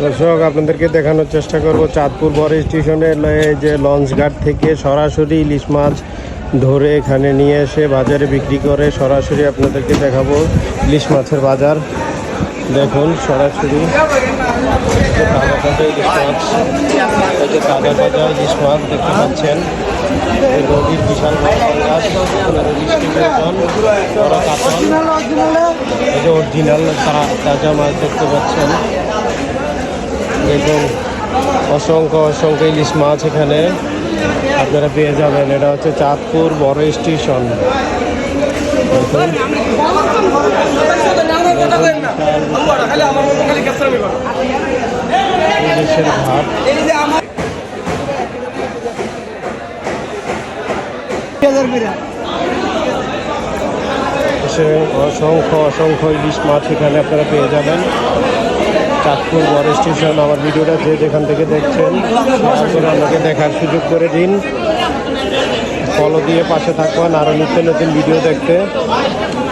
দর্শক আপনাদেরকে দেখানোর চেষ্টা করব চাঁদপুর বড় স্টেশনের যে লঞ্চ ঘাট থেকে সরাসরি ইলিশ মাছ ধরে এখানে নিয়ে এসে বাজারে বিক্রি করে। সরাসরি আপনাদেরকে দেখাবো ইলিশ মাছের বাজার। দেখুন সরাসরি তাজা তাজা ইলিশ মাছ, এই যে তাজা তাজা ইলিশ মাছ দেখতে পাচ্ছেন। এই নদীর বিশাল গাছ 15-20 টন বড় কাতল, এই যে অরিজিনাল তাজা মাছ দেখতে পাচ্ছেন। দেখুন অসংখ্য অসংখ্য ইলিশ মাছ এখানে আপনারা পেয়ে যাবেন। এটা হচ্ছে চাঁদপুর বড় স্টেশন। দেশের ঘাট অসংখ্য অসংখ্য ইলিশ মাছ এখানে আপনারা পেয়ে যাবেন। চাঁদপুর বড় স্টেশন। আমার ভিডিওটা যে যেখান থেকে দেখছেন আমাকে দেখার সুযোগ করে দিন, ফলো দিয়ে পাশে থাকবেন আরও নিত্য নতুন ভিডিও দেখতে।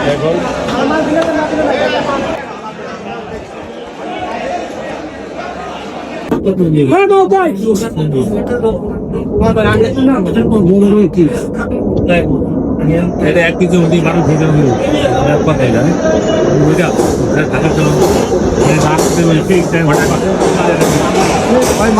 দেখুন এটা 1 কেজি মধ্যে 12 কেজি কথাই জানে থাকার জন্য ভাই